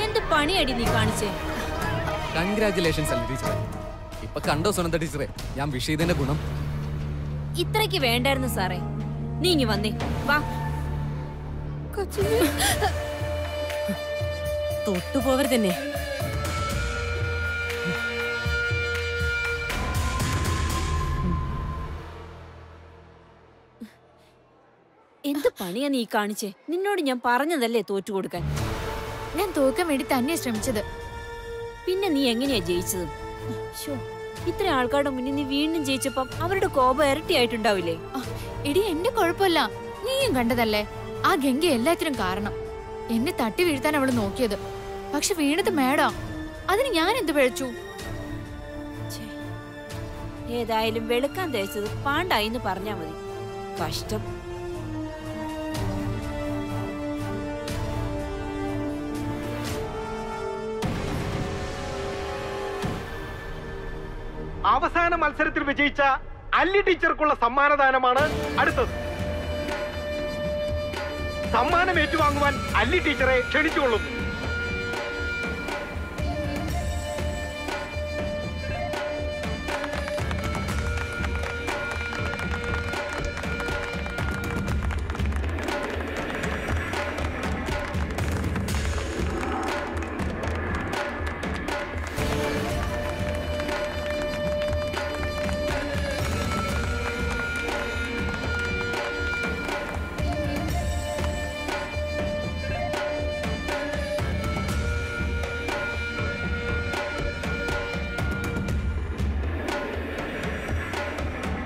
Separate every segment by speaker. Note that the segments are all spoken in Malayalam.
Speaker 1: എന്ത് പണിയടി നീ കാണിച്ചേ?
Speaker 2: കൺഗ്രാറ്റുലേഷൻസ് അല്ല ടീച്ചറെ. ഇപ്പൊ കണ്ടോ സുനന്ദ ടീച്ചറെ ഞാൻ വിഷ് ചെയ്തതിന്റെ ഗുണം?
Speaker 1: ഇത്രയ്ക്ക് വേണ്ടായിരുന്നു സാറേ. നീ ഇങ്ങ് വന്നേ, വാ.
Speaker 3: തൊട്ടുപോവരുതന്നെ.
Speaker 1: എന്ത് പണിയാ നീ കാണിച്ചേ? നിന്നോട് ഞാൻ പറഞ്ഞതല്ലേ തോറ്റു കൊടുക്കാൻ.
Speaker 4: ഞാൻ തോക്കാൻ വേണ്ടി തന്നെ ശ്രമിച്ചത്.
Speaker 1: പിന്നെ നീ എങ്ങനെയാ ജയിച്ചത്? ഇത്ര ആൾക്കാരുടെ മുന്നിൽ നീ വീണ്ടും ജയിച്ചപ്പം അവരുടെ കോപം ഇരട്ടിയായിട്ടുണ്ടാവില്ലേ?
Speaker 4: എടി എന്റെ കുഴപ്പമില്ല, നീയും കണ്ടതല്ലേ ആ ഗംഗ എല്ലാത്തിനും കാരണം. എന്നെ തട്ടി വീഴ്ത്താൻ അവള് നോക്കിയത്, പക്ഷെ വീണത് മേടാ. അതിന് ഞാൻ എന്ത് പിഴച്ചു?
Speaker 1: ഏതായാലും വെളുക്കാൻ തേച്ചത് പാണ്ടായിന്ന് പറഞ്ഞാ മതി. കഷ്ടം.
Speaker 5: അവസാന മത്സരത്തിൽ വിജയിച്ച അല്ലി ടീച്ചർക്കുള്ള സമ്മാനദാനമാണ് അടുത്തത്. സമ്മാനം ഏറ്റുവാങ്ങുവാൻ അല്ലി ടീച്ചറെ ക്ഷണിച്ചുകൊള്ളുന്നു.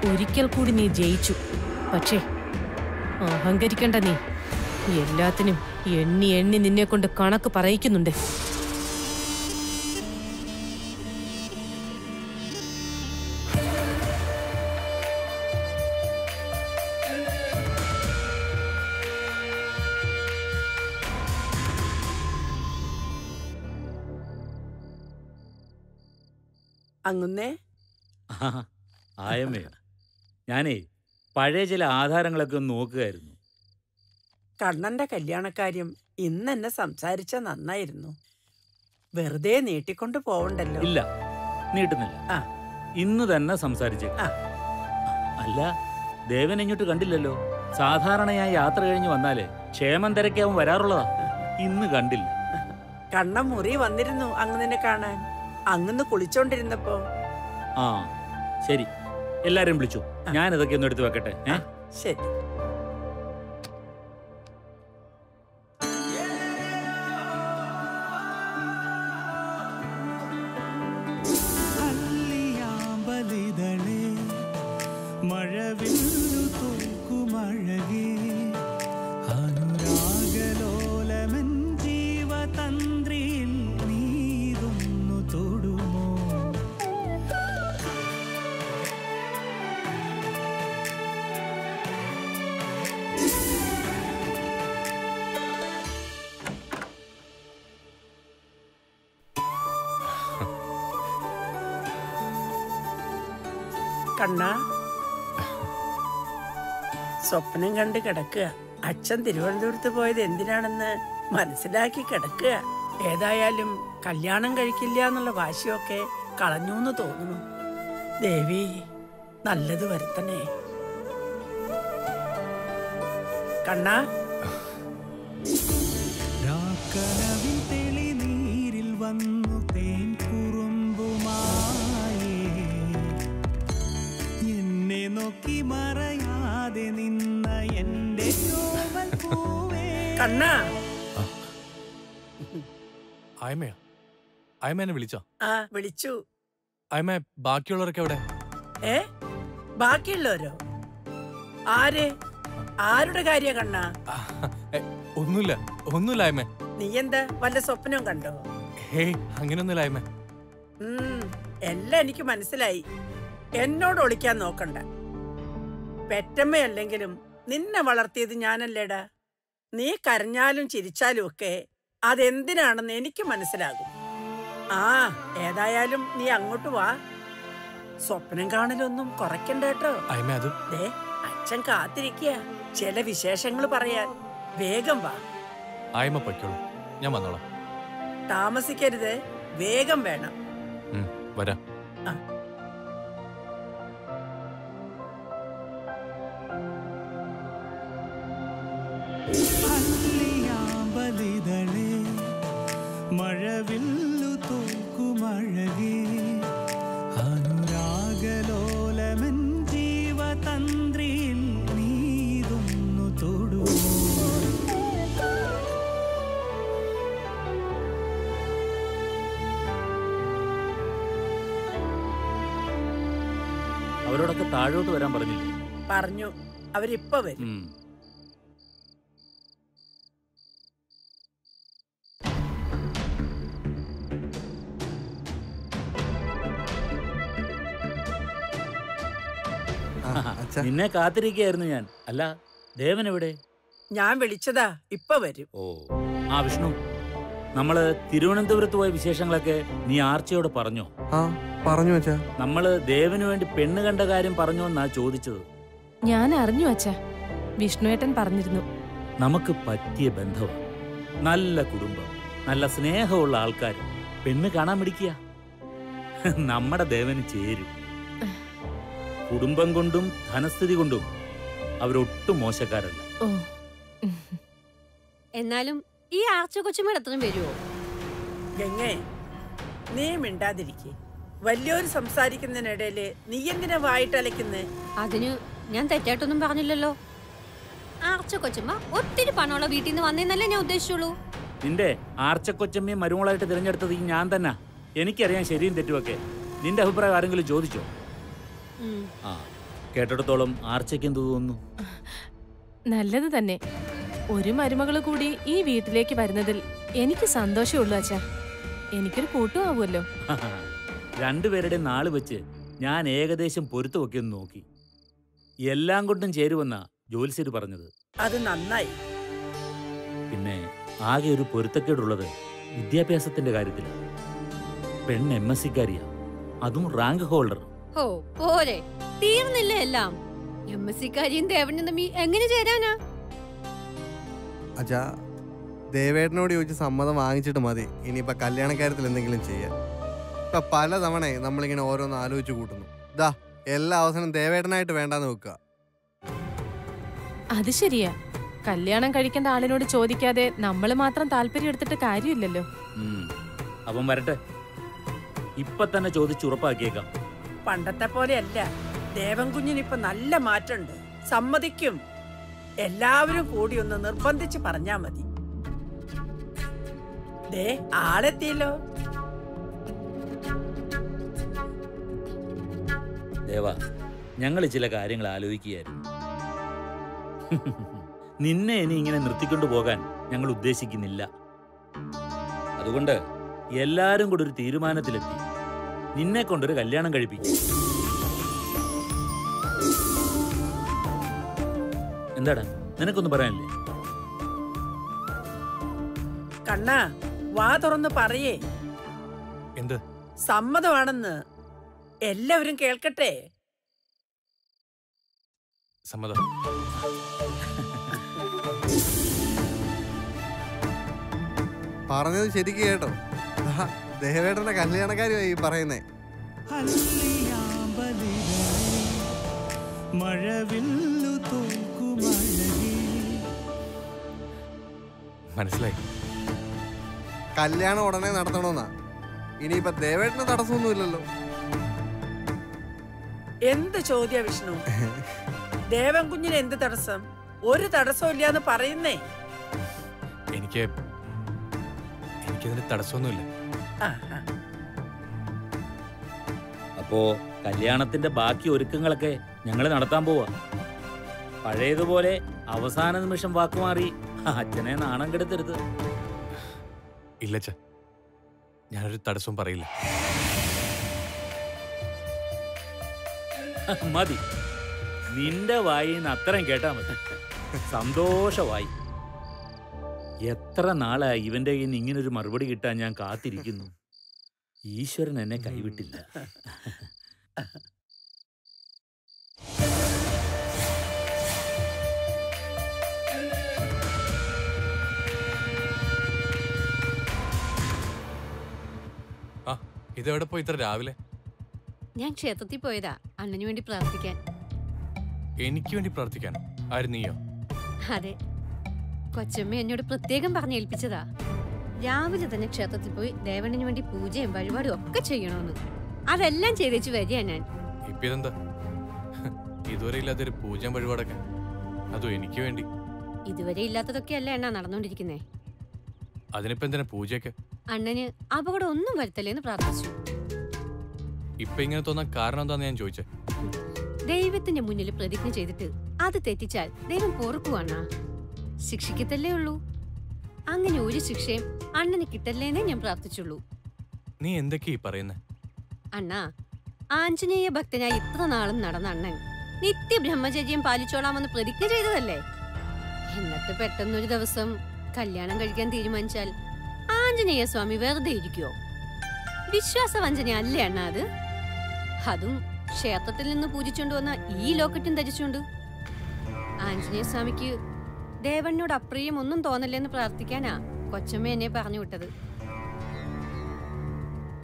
Speaker 3: ഒരിക്കൽ കൂടി നീ ജയിച്ചു. പക്ഷേ അഹങ്കരിക്കണ്ട. നീ എല്ലാത്തിനും എണ്ണി എണ്ണി നിന്നെ കൊണ്ട് കണക്ക് പറയിക്കുന്നുണ്ട്.
Speaker 6: അങ്ങുന്നേ
Speaker 7: ആയമ്മേ, ഞാനേ പഴയ ചില ആധാരങ്ങളൊക്കെ ഒന്ന് നോക്കുകയായിരുന്നു.
Speaker 6: കണ്ണന്റെ കല്യാണക്കാര്യം ഇന്ന് എന്നെ സംസാരിച്ച നന്നായിരുന്നു. വെറുതെ നീട്ടിക്കൊണ്ട് പോവണ്ടല്ലോ.
Speaker 7: ഇല്ല, നീട്ടുന്നില്ല. ഇന്ന് തന്നെ സംസാരിച്ചേക്കാം. അല്ല, ദേവൻ ഇങ്ങോട്ട് കണ്ടില്ലല്ലോ. സാധാരണയായി യാത്ര കഴിഞ്ഞ് വന്നാലേ ക്ഷേമം തിരക്കി അവൻ വരാറുള്ളതാ. ഇന്ന് കണ്ടില്ല.
Speaker 6: കണ്ണൻ മുറി വന്നിരുന്നു അങ്ങുന്നെ കാണാൻ. അങ്ങന്ന് കുളിച്ചോണ്ടിരുന്നപ്പോ.
Speaker 7: ആ ശരി, എല്ലാരും വിളിച്ചു. ഞാൻ ഇതൊക്കെ ഒന്ന് എടുത്തു വെക്കട്ടെ.
Speaker 6: ശരി.
Speaker 8: മഴവില്ലു തോൽക്കുമഴകേ അനുരാഗലോലമൻ ജീവതന്ത്രിയിൽ നീതൊന്നു തൊടുമോ?
Speaker 6: കണ്ണാ, സ്വപ്നം കണ്ട് കിടക്കുക. അച്ഛൻ തിരുവനന്തപുരത്ത് പോയത് എന്തിനാണെന്ന് മനസ്സിലാക്കി കിടക്കുക. ഏതായാലും കല്യാണം കഴിക്കില്ല എന്നുള്ള വാശിയൊക്കെ കളഞ്ഞൂന്ന് തോന്നുന്നു. ദേവി നല്ലത് വരുത്തണേ. കണ്ണാ,
Speaker 8: തെളിനീരിൽ വന്നു തേൻ കുറുമ്പുമായി എന്നെ നോക്കി മറയാതെ നിന്ന എന്റെ
Speaker 6: കണ്ണാ.
Speaker 2: ആയമയാ? ആയമേനെ വിളിച്ചോ?
Speaker 6: ആ വിളിച്ചു.
Speaker 2: ആയമേ, ബാക്കിയുള്ളവരൊക്കെ എവിടെ?
Speaker 6: ബാക്കിയുള്ളവരോ? ആര്? ആരുടെ കാര്യ കണ്ണാ?
Speaker 2: ഒന്നുമില്ല, ഒന്നുമില്ല ആയമേ.
Speaker 6: നീ എന്താ വല്ല സ്വപ്നം കണ്ടോ?
Speaker 2: ഹേയ്, അങ്ങനെയൊന്നുമില്ല ആയമേ.
Speaker 6: എല്ലാം എനിക്ക് മനസ്സിലായി. എന്നോട് ഒളിക്കാൻ നോക്കണ്ട. പെറ്റമ്മയല്ലെങ്കിലും നിന്നെ വളർത്തിയത് ഞാനല്ലേടാ. നീ കരഞ്ഞാലും ചിരിച്ചാലും ഒക്കെ അതെന്തിനാണെന്ന് എനിക്ക് മനസ്സിലാകും. ഏതായാലും നീ അങ്ങോട്ട് വാ. സ്വപ്നം കാണലൊന്നും കുറയ്ക്കണ്ട കേട്ടോ. അച്ഛൻ കാത്തിരിക്കുക ചില വിശേഷങ്ങൾ പറയാൻ. വേഗം വാ.
Speaker 2: ആയ്മ പൊയ്ക്കോളൂ, ഞാൻ വന്നോളാം.
Speaker 6: താമസിക്കരുത്, വേഗം വേണം.
Speaker 2: വരാം.
Speaker 8: ബലിതളേ മഴവില്ലു തോൽക്കുമഴകേ അനുരാഗലോലമൻ ജീവതന്ത്രിയിൽ നീതൊന്നു തൊടൂ.
Speaker 7: അവരോടൊക്കെ താഴോട്ട് വരാൻ പറഞ്ഞില്ലേ?
Speaker 6: പറഞ്ഞു, അവരിപ്പോ വരും.
Speaker 7: നിന്നെ കാത്തിരിക്കുകയായിരുന്നു ഞാൻ. അല്ല, ദേവൻ എവിടെ?
Speaker 6: ഞാൻ വിളിച്ചതാ, ഇപ്പൊ വരും.
Speaker 7: ഓ, ആ വിഷ്ണു, നമ്മള് തിരുവനന്തപുരത്ത് പോയ വിശേഷങ്ങളൊക്കെ നീ ആർച്ചയോട് പറഞ്ഞോ?
Speaker 9: പറഞ്ഞു അച്ഛാ.
Speaker 7: നമ്മള് ദേവന് വേണ്ടി പെണ്ണ് കണ്ട കാര്യം പറഞ്ഞോന്നാ ചോദിച്ചത്.
Speaker 3: ഞാൻ അറിഞ്ഞു അച്ഛാ, വിഷ്ണുവേട്ടൻ പറഞ്ഞിരുന്നു.
Speaker 7: നമുക്ക് പറ്റിയ ബന്ധം, നല്ല കുടുംബം, നല്ല സ്നേഹമുള്ള ആൾക്കാർ, പെണ്ണ് കാണാൻ പിടിക്കുക. നമ്മുടെ ദേവന് ചേരും. കുടുംബം കൊണ്ടും ധനസ്ഥിതി കൊണ്ടും അവരൊട്ടും മോശക്കാരല്ല.
Speaker 1: എന്നാലും ഈ ആർച്ച കൊച്ചുമേടെ അത്രയും വരുമോ?
Speaker 6: ഗംഗേ, നീ മിണ്ടാതിരിക്കേ. വലിയൊരു സംസാരിക്കുന്നതിനിടയില് നീ എന്തിനാ വായിട്ടലയ്ക്കുന്നേ?
Speaker 1: അതിന് ഞാൻ തെറ്റായിട്ടൊന്നും പറഞ്ഞില്ലല്ലോ. ആർച്ച കൊച്ചുമ്മ ഒത്തിരി പണമുള്ള വീട്ടിൽ നിന്ന് വന്നേന്നല്ലേ ഞാൻ ഉദ്ദേശിച്ചുള്ളൂ.
Speaker 7: നിന്റെ ആർച്ചക്കൊച്ചമ്മയെ മരുമോളായിട്ട് തിരഞ്ഞെടുത്തത് ഈ ഞാൻ തന്നെ. എനിക്കറിയാം ശരിയും തെറ്റുമൊക്കെ. നിന്റെ അഭിപ്രായം ആരെങ്കിലും ചോദിച്ചോ? ആ, കേട്ടിടത്തോളം ആർച്ചയ്ക്ക് എന്ത് തോന്നുന്നു?
Speaker 3: നല്ലത് തന്നെ. ഒരു മരുമകള് കൂടി ഈ വീട്ടിലേക്ക് വരുന്നതിൽ എനിക്ക് സന്തോഷമുള്ളൂ അച്ഛാ. എനിക്കൊരു കൂട്ടും ആവുമല്ലോ.
Speaker 7: രണ്ടുപേരുടെ നാള് വെച്ച് ഞാൻ ഏകദേശം പൊരുത്തമൊക്കെ ഒന്ന് നോക്കി. എല്ലാം കൊണ്ടും ചേരുവെന്നാ ജോത്സ്യര് പറഞ്ഞത്.
Speaker 6: അത് നന്നായി.
Speaker 7: പിന്നെ ആകെ ഒരു പൊരുത്തക്കേടുള്ളത് വിദ്യാഭ്യാസത്തിന്റെ കാര്യത്തിൽ. പെണ്ണ് MSc-കാരിയാ, അതും റാങ്ക് ഹോൾഡർ.
Speaker 1: ഓ പോരെ, തീർന്നില്ല എല്ലാം. MSc-കാരിയും ദേവനും തമ്മിൽ എങ്ങനെ ചേരാനാ?
Speaker 9: അച്ഛാ, ദേവേട്ടനോട് ചോദിച്ച് സമ്മതം വാങ്ങിച്ചിട്ട് മതി ഇനിയിപ്പോ കല്യാണക്കാര്യത്തിൽ എന്തെങ്കിലും ചെയ്യാൻ. ഇപ്പൊ പലതവണ നമ്മളിങ്ങനെ ഓരോന്ന് ആലോചിച്ച് കൂട്ടുന്നു. ഇതാ എല്ലാ അവസരം ദേവേട്ടനായിട്ട് വേണ്ടാന്ന് വെക്കുക.
Speaker 3: അത് ശരിയാ. കല്യാണം കഴിക്കേണ്ട ആളിനോട് ചോദിക്കാതെ നമ്മൾ മാത്രം താല്പര്യം എടുത്തിട്ട് കാര്യമില്ലല്ലോ.
Speaker 7: അവൻ വരട്ടെ, ഇപ്പൊ തന്നെ ചോദിച്ചുറപ്പാക്കിയേക്കാം.
Speaker 6: പണ്ടത്തെ പോലെയല്ല, ദേവൻ കുഞ്ഞിനിപ്പൊ നല്ല മാറ്റമുണ്ട്. സമ്മതിക്കും. എല്ലാവരും കൂടി ഒന്ന് നിർബന്ധിച്ച് പറഞ്ഞാ മതി. ദേ ആളെത്തിയല്ലോ.
Speaker 7: ദേവാ, ഞങ്ങൾ ചില കാര്യങ്ങൾ ആലോചിക്കുകയായിരുന്നു. നിന്നെ ഇനി ഇങ്ങനെ നിർത്തിക്കൊണ്ടു പോകാൻ ഞങ്ങൾ ഉദ്ദേശിക്കുന്നില്ല. അതുകൊണ്ട് എല്ലാരും കൂടെ ഒരു തീരുമാനത്തിലെത്തി നിന്നെ കൊണ്ടൊരു കല്യാണം കഴിപ്പിക്കും. എന്താടാ, നിനക്കൊന്നും പറയാനില്ലേ?
Speaker 6: കണ്ണാ, വാ തുറന്ന് പറയേ.
Speaker 2: എന്ത്?
Speaker 6: സമ്മതമാണെന്ന് എല്ലാവരും കേൾക്കട്ടെ.
Speaker 2: സമ്മതം.
Speaker 9: പറഞ്ഞത് ശരിക്കും കേട്ടോ. ദേവേട്ടന്റെ കല്യാണക്കാരുമായി പറയുന്നേ.
Speaker 2: മനസ്സിലായി.
Speaker 9: കല്യാണം ഉടനെ നടത്തണമെന്നാ. ഇനിയിപ്പൊ ദേവേട്ടന് തടസ്സമൊന്നുമില്ലല്ലോ.
Speaker 6: എന്ത് ചോദ്യ വിഷ്ണു? ദേവൻ കുഞ്ഞിന് എന്ത് തടസ്സം? ഒരു തടസ്സവും ഇല്ലാന്ന് പറയുന്നേ.
Speaker 2: എനിക്കതിന് തടസ്സമൊന്നുമില്ല.
Speaker 7: അപ്പോ കല്യാണത്തിന്റെ ബാക്കി ഒരുക്കങ്ങളൊക്കെ ഞങ്ങൾ നടത്താൻ പോവാ. പഴയതുപോലെ അവസാന നിമിഷം വാക്കുമാറി അച്ഛനെ നാണം കെടുത്തരുത്.
Speaker 2: ഇല്ല അച്ഛാ, ഞാനൊരു തടസ്സവും പറയില്ല.
Speaker 7: മതി, നിന്റെ വായിന്ന് അത്രയും കേട്ടാ മതി. സന്തോഷമായി. എത്ര നാളായി ഇവന്റെ കയ്യിൽ നിന്ന് ഇങ്ങനൊരു മറുപടി കിട്ടാൻ ഞാൻ കാത്തിരിക്കുന്നു. ഈശ്വരൻ എന്നെ കൈവിട്ടില്ല.
Speaker 2: ഇതെവിടെ പോയി ഇത്ര രാവിലെ?
Speaker 10: ഞാൻ ക്ഷേത്രത്തിൽ പോയതാ അണ്ണന് വേണ്ടി പ്രാർത്ഥിക്കാൻ.
Speaker 2: എനിക്ക് വേണ്ടി പ്രാർത്ഥിക്കാനോ? ആര്, നീയോ?
Speaker 10: അതെ, കൊച്ചമ്മ എന്നോട് പ്രത്യേകം പറഞ്ഞേൽപ്പിച്ചതാ. രാവിലെ തന്നെ ക്ഷേത്രത്തിൽ പോയി ദേവണ്ണന് വേണ്ടി പൂജയും വഴിപാടും ഒക്കെ ചെയ്യണമെന്ന്. അതെല്ലാം ചെയ്തേച്ച് വരിക ഞാൻ.
Speaker 2: ഇപ്പൊ ഇതെന്താ ഇതുവരെ ഇല്ലാത്തൊരു പൂജയും വഴിപാടൊക്കെ, അതും എനിക്ക് വേണ്ടി?
Speaker 10: ഇതുവരെ ഇല്ലാത്തതൊക്കെ അല്ല എണ്ണ നടന്നുകൊണ്ടിരിക്കുന്നേ.
Speaker 2: അതിനിപ്പോ എന്തിനാ പൂജയൊക്കെ?
Speaker 10: അണ്ണന് അപകടം ഒന്നും വരുത്തല്ലേന്ന് പ്രാർത്ഥിച്ചു.
Speaker 2: ഇപ്പൊ ഇങ്ങനെ തോന്നാൻ കാരണം എന്താന്ന് ഞാൻ ചോദിച്ചേ.
Speaker 10: ദൈവത്തിന്റെ മുന്നിൽ പ്രതിജ്ഞ ചെയ്തിട്ട് അത് തെറ്റിച്ചാൽ ദൈവം പൊറുക്കുവാണ്ണ, ശിക്ഷിക്കത്തല്ലേ ഉള്ളൂ. അങ്ങനെ ഒരു ശിക്ഷയും അണ്ണന് കിട്ടല്ലേന്നേ ഞാൻ പ്രാർത്ഥിച്ചുള്ളൂ.
Speaker 2: നീ എന്തൊക്കെയാ പറയുന്നേ?
Speaker 10: അണ്ണാ, ആഞ്ജനേയ ഭക്തനായി ഇത്ര നാളും നടന്ന അണ്ണൻ നിത്യ ബ്രഹ്മചര്യം പാലിച്ചോളാമെന്ന് പ്രതിജ്ഞ ചെയ്തതല്ലേ. എന്നിട്ട് പെട്ടെന്നൊരു ദിവസം കല്യാണം കഴിക്കാൻ തീരുമാനിച്ചാൽ ആഞ്ജനേയ സ്വാമി വെറുതെ ഇരിക്കുവോ? വിശ്വാസവഞ്ചന അല്ലേ അണ്ണാ അത്? അതും ക്ഷേത്രത്തിൽ നിന്ന് പൂജിച്ചോണ്ട് വന്ന ഈ ലോക്കറ്റും ധരിച്ചുകൊണ്ട്. ആഞ്ജനേയ സ്വാമിക്ക് ദേവനോട് അപ്രിയം ഒന്നും തോന്നല്ലേന്ന് പ്രാർത്ഥിക്കാനാ കൊച്ചമ്മ എന്നെ പറഞ്ഞു വിട്ടത്.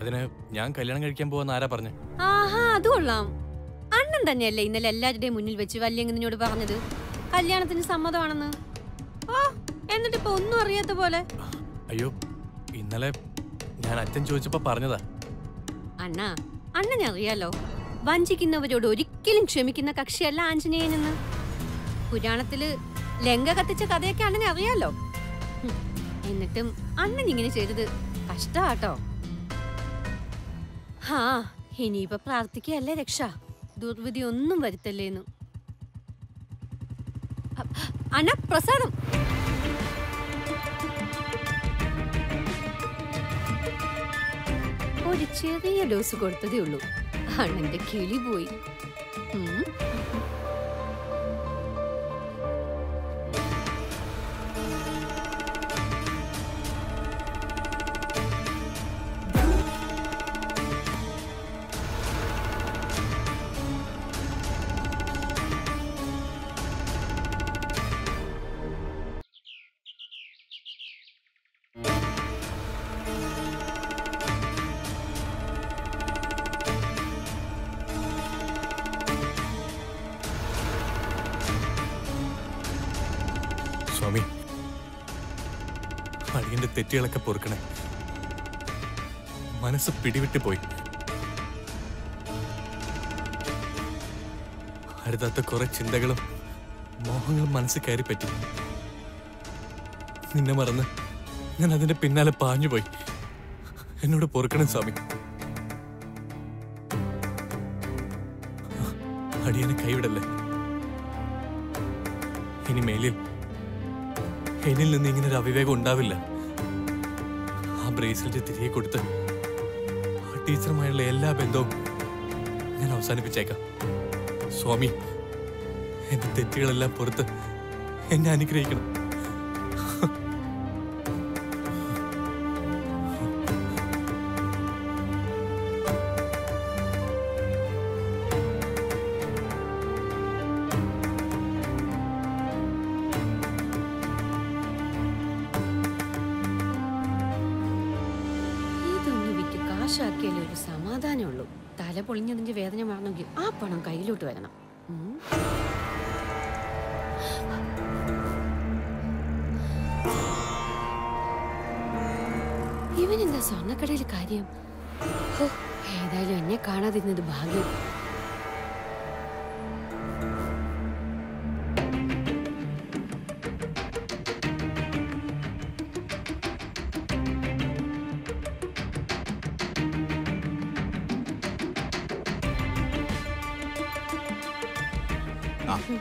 Speaker 2: അതിന് ഞാൻ കല്യാണം കഴിക്കാൻ പോവാന്ന് ആരാ പറഞ്ഞു?
Speaker 10: ആഹാ, അത് കൊള്ളാം. അണ്ണൻ തന്നെയല്ലേ ഇന്നലെ എല്ലാവരുടെയും മുന്നിൽ വെച്ച് വല്യങ്ങനോട് പറഞ്ഞത് കല്യാണത്തിന് സമ്മതമാണെന്ന്. ഓ, എന്നിട്ടിപ്പോ ഒന്നും അറിയാത്ത പോലെ.
Speaker 2: അയ്യോ, ഇന്നലെ ഞാൻ അച്ഛൻ ചോദിച്ചപ്പോ പറഞ്ഞതാ.
Speaker 10: അണ്ണാ, അണ്ണനെ അറിയാലോ, വഞ്ചിക്കുന്നവരോട് ഒരിക്കലും ക്ഷമിക്കുന്ന കക്ഷിയല്ല ആഞ്ജനേയനെന്ന്. പുരാണത്തില് ലങ്ക കത്തിച്ച കഥയൊക്കെ അണ്ണനെ അറിയാലോ. എന്നിട്ടും അണ്ണൻ ഇങ്ങനെ ചെയ്തത് കഷ്ടാട്ടോ. ഹാ, ഇനിയിപ്പൊ പ്രാർത്ഥിക്കല്ലേ രക്ഷ, ദുർവിധി ഒന്നും വരുത്തല്ലേന്നു. അണ്ണ, പ്രസാദം. ഒരു ചെറിയ ഡോസ് കൊടുത്തതേ ഉള്ളൂ, അണ്ണന്റെ കിളി പോയി.
Speaker 2: സ്വാമി, അടിയന്റെ തെറ്റുകളൊക്കെ പൊറുക്കണേ. മനസ്സ് പിടിവിട്ട് പോയി. അരുതാത്ത കുറെ ചിന്തകളും മോഹങ്ങളും മനസ്സിൽ കയറി പറ്റി. നിന്നെ മറന്ന് ഞാൻ അതിന്റെ പിന്നാലെ പാഞ്ഞുപോയി. എന്നോട് പൊറുക്കണം സ്വാമി. അടിയനെ കൈവിടല്ലേ. ഇനി മേലിൽ എന്നിൽ നിന്ന് ഇങ്ങനെ ഒരു അവിവേകം ഉണ്ടാവില്ല. ആ ബ്രേസ്ലെറ്റ് തിരികെ കൊടുത്ത് ആ ടീച്ചറുമായുള്ള എല്ലാ ബന്ധവും ഞാൻ അവസാനിപ്പിച്ചേക്കാം. സ്വാമി, എന്റെ തെറ്റുകളെല്ലാം പുറത്ത് എന്നെ അനുഗ്രഹിക്കണം.
Speaker 10: കാശാക്കിയാലേ ഒരു സമാധാനമുള്ളൂ. തല പൊളിഞ്ഞതിന്റെ വേദന മാറണമെങ്കിൽ ആ പണം കയ്യിലോട്ട് വരണം. ഇവനെന്താ സ്വർണ്ണക്കടയിൽ കാര്യം? ഏതായാലും എന്നെ കാണാതിരുന്നത് ഭാഗ്യം.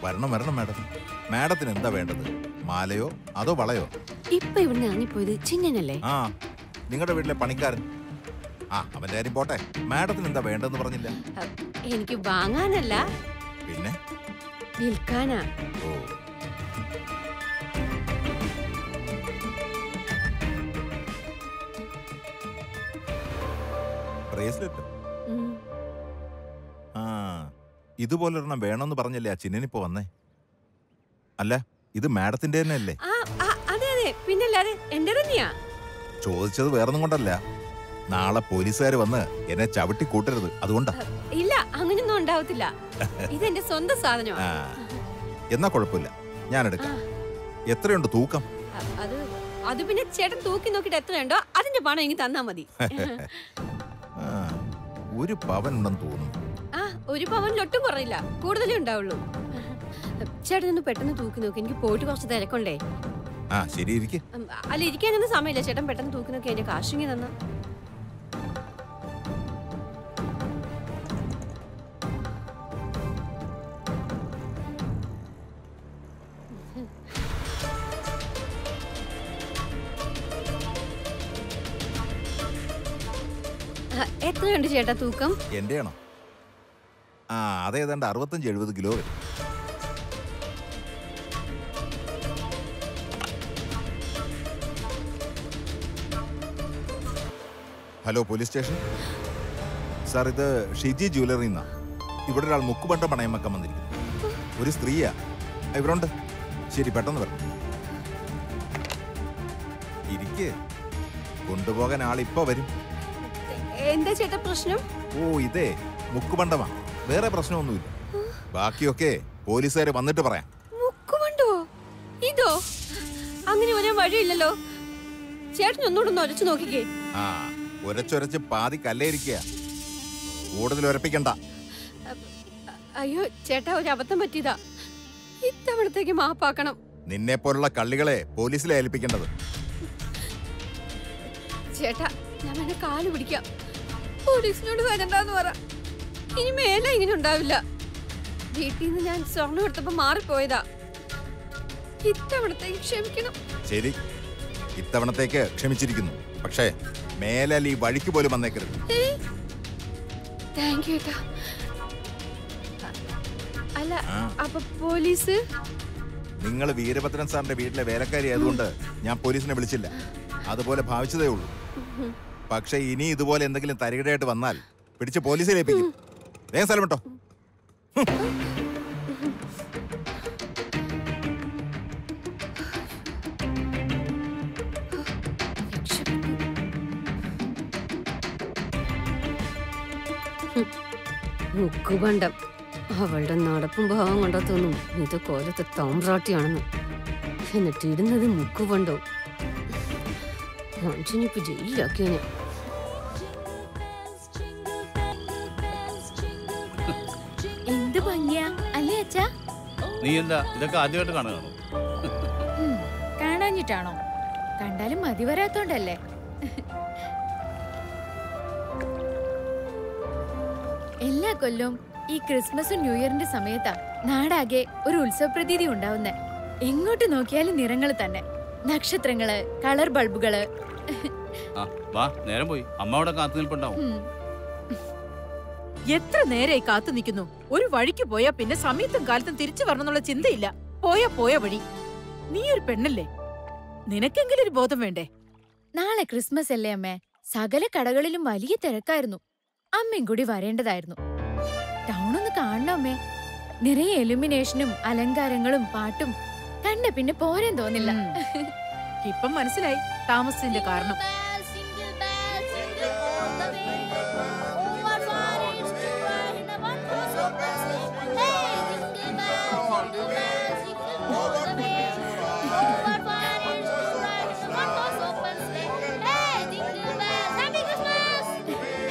Speaker 11: വരണം വരണം മാഡം. മാഡത്തിന് എന്താ വേണ്ടത്? മാലയോ അതോ വളയോ?
Speaker 10: ഇപ്പൊ ഇവിടുന്ന് ഇറങ്ങിപ്പോയത് ചിന്നനല്ലേ?
Speaker 11: ആ, നിങ്ങളുടെ വീട്ടിലെ പണിക്കാരൻ. ആ, അവന്റെ കാര്യം പോട്ടെ. മാഡത്തിന് എന്താ വേണ്ടെന്ന് പറഞ്ഞില്ല?
Speaker 10: എനിക്ക് വാങ്ങാനല്ല,
Speaker 11: പിന്നെ
Speaker 10: വിൽക്കാനാ.
Speaker 11: ഓ, ബ്രേസ്ലെറ്റ്. ആ, ഇതുപോലൊരെണ്ണം വേണമെന്ന് പറഞ്ഞല്ലേ ആ ചിന്നനിപ്പോ വന്നേ? അല്ല, ഇത് മാഡത്തിന്റെ തന്നെ അല്ലേ?
Speaker 10: അതെ അതെ, പിന്നല്ലാതെ എന്റെ തന്നെയാ.
Speaker 11: ചോദിച്ചത് വേറൊന്നും കൊണ്ടല്ല, നാളെ പോലീസുകാർ വന്ന് എന്നെ ചവിട്ടി കൂട്ടരുത്, അതുകൊണ്ടാ.
Speaker 10: ഇല്ല, അങ്ങനെയൊന്നും ഉണ്ടാവത്തില്ല. ഇതെന്റെ സ്വന്തം സാധനമാണ്.
Speaker 11: എന്നാ കുഴപ്പമില്ല, ഞാൻ എടുക്കാം. എത്രയുണ്ട് തൂക്കം?
Speaker 10: അത് പിന്നെ ചേട്ടൻ തൂക്കി നോക്കിട്ട് എത്രയുണ്ടോ അതിന്റെ പണം ഇനി തന്നാ മതി.
Speaker 11: 1 പവൻ ഉണ്ടെന്ന് തോന്നുന്നു.
Speaker 10: ഒരു പവനിലൊട്ടും കുറയില്ല, കൂടുതലേ ഉണ്ടാവുള്ളൂ. ചേട്ടൻ ഒന്ന് പെട്ടെന്ന് തൂക്കി നോക്കി, എനിക്ക് പോയിട്ട് കുറച്ച് തിരക്കുണ്ടേ.
Speaker 11: ശരി, ഇരിക്കെ.
Speaker 10: അല്ല, ഇരിക്കാനൊന്നും സമയമില്ല. ചേട്ടൻ പെട്ടെന്ന് തൂക്കി നോക്കി എന്റെ കാശിങ്ങി തന്ന. എത്രയുണ്ട് ചേട്ടാ തൂക്കം?
Speaker 11: എന്റെയാണോ? അതേതാണ്ട് 65-70 കിലോ വരും. Hello, police station. സാർ, ഇത് ഷിജി ജ്വല്ലറി നിന്നാ. ഇവിടെ ഒരാൾ മുക്കുപണ്ടം പണയം വെക്കാൻ വന്നിരിക്കുന്നു. ഒരു സ്ത്രീയാ. ഇവരുണ്ട്. ശരി, പെട്ടെന്ന് വരണം. ഇരിക്ക്. കൊണ്ടുപോകാൻ ആളിപ്പോ വരും.
Speaker 10: എന്താ ചേട്ടാ പ്രശ്നം?
Speaker 11: ഇതേ മുക്കുപണ്ടമാ, വേറെ പ്രശ്നമൊന്നുമില്ല. ബാക്കിയൊക്കെ പോലീസുകാര് വന്നിട്ട് പറയാം.
Speaker 10: മുക്കുപണ്ടോ? ഇതോ? അങ്ങനെ വരാൻ വഴിയില്ലല്ലോ. ചേട്ടൻ ഒന്നുകൂടെ ഉരച്ചു നോക്കിക്കേ.
Speaker 11: ഉരച്ചൊരച്ച് പാതി കല്ലേരിക്കുക. കൂടുതൽ ഉരപ്പിക്കണ്ട.
Speaker 10: അയ്യോ ചേട്ടാ, ഒരു അബദ്ധം പറ്റിയതാ. ഇത്തവണത്തേക്ക് മാപ്പാക്കണം.
Speaker 11: നിന്നെ പോലുള്ള കള്ളികളെ പോലീസിലെ ഏൽപ്പിക്കേണ്ടത്.
Speaker 10: ചേട്ടാ, ഞാൻ എന്നെ കാല് പിടിക്കാം. പോലീസിനോട് വരണ്ടെന്ന് പറ. ഇനി മേലെ ഇങ്ങനെ ഉണ്ടാവില്ല. വീട്ടിൽ നിന്ന് ഞാൻ സ്വർണ്ണം എടുത്തപ്പോ മാറിപ്പോയതാ. ഇത്തവണത്തേക്ക് ക്ഷമിക്കണം.
Speaker 11: ശരി, ഇത്തവണത്തേക്ക് ക്ഷമിച്ചിരിക്കുന്നു. പക്ഷേ മേലാൽ ഈ വഴിക്ക് പോലും വന്നേക്കരുത്.
Speaker 10: താങ്ക് യു ഏട്ടാ. അല്ല, അപ്പൊ പോലീസ്?
Speaker 11: നിങ്ങൾ വീരഭദ്രൻ സാറിന്റെ വീട്ടിലെ വേലക്കാരി ആയതുകൊണ്ട് ഞാൻ പോലീസിനെ വിളിച്ചില്ല. അതുപോലെ ഭാവിച്ചതേ ഉള്ളൂ. പക്ഷെ ഇനി ഇതുപോലെ എന്തെങ്കിലും തരികിടയായിട്ട് വന്നാൽ പിടിച്ച് പോലീസിലേൽപ്പിക്കും. വേഗം സ്ഥലം വിട്ടോ.
Speaker 10: മുക്കുപണ്ടം അവളുടെ നടപ്പും ഭാവം കൊണ്ടാ തോന്നും ഇത് കോലത്തെ തമ്പ്രാട്ടിയാണെന്ന്. എന്നിട്ട് ഇടുന്നത് മുക്കുപണ്ടോ. മനുഷ്യനിപ്പോ ജയിലിലാക്കിയ.
Speaker 4: എന്ത് ഭംഗിയാ അല്ലേ അച്ഛാ?
Speaker 12: നീ എന്താ ഇതൊക്കെ ആദ്യമായിട്ട് കാണുകയാണോ?
Speaker 4: കാണാഞ്ഞിട്ടാണോ? കണ്ടാലും മതി വരാത്തോണ്ടല്ലേ. എല്ലാ കൊല്ലവും ഈ ക്രിസ്മസും ന്യൂ ഇയറിന്റെ സമയത്താ നാടാകെ ഒരു ഉത്സവ പ്രതീതി ഉണ്ടാവുന്നേ. എങ്ങോട്ട് നോക്കിയാലും നിറങ്ങൾ തന്നെ. നക്ഷത്രങ്ങള്, കളർ ബൾബുകള്.
Speaker 12: വാ, നേരം പോയി. അമ്മ അവിടെ കാത്തു നിൽപ്പുണ്ടാവും.
Speaker 13: എത്ര നേരായി കാത്തു നിൽക്കുന്നു. ഒരു വഴിക്ക് പോയാ പിന്നെ സമയത്തും കാലത്തും തിരിച്ചു വരണമെന്നുള്ള ചിന്തയില്ല. പോയ വഴി. നീ ഒരു പെണ്ണല്ലേ, നിനക്കെങ്കിലും ഒരു ബോധം വേണ്ടേ?
Speaker 4: നാളെ ക്രിസ്മസ് അല്ലേ അമ്മേ? സകല കടകളിലും വലിയ തിരക്കായിരുന്നു. അമ്മയും കൂടി വരേണ്ടതായിരുന്നു. ടൗണൊന്ന് കാണണം അമ്മേ. നിറയെ എലുമിനേഷനും അലങ്കാരങ്ങളും പാട്ടും കണ്ട പിന്നെ പോരാൻ തോന്നില്ല.
Speaker 13: ഇപ്പം മനസ്സിലായി താമസത്തിന്റെ കാരണം.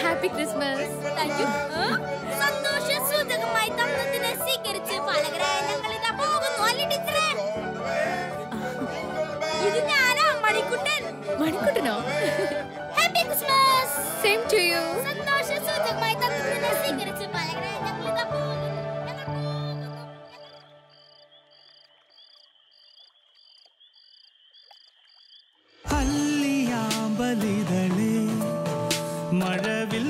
Speaker 4: Happy Christmas. Thank you.
Speaker 14: സന്തോഷസൂചകമായി തന്നതിനെ സ്വീകരിച്ച് പലഗ്രഹങ്ങളിതാ പോകുന്നു. അല്ലേ ടീച്ചറേ? ഇത് ഞാനാ, മണിക്കുട്ടൻ.
Speaker 4: മണിക്കുട്ടനോ?
Speaker 14: Happy Christmas.
Speaker 4: Same to you.
Speaker 14: സന്തോഷസൂചകമായി തന്നതിനെ സ്വീകരിച്ച് പലഗ്രഹങ്ങളിതാ പോകുന്നു.
Speaker 8: അല്ലിയാമ്പലിതളേ മഴവിൽ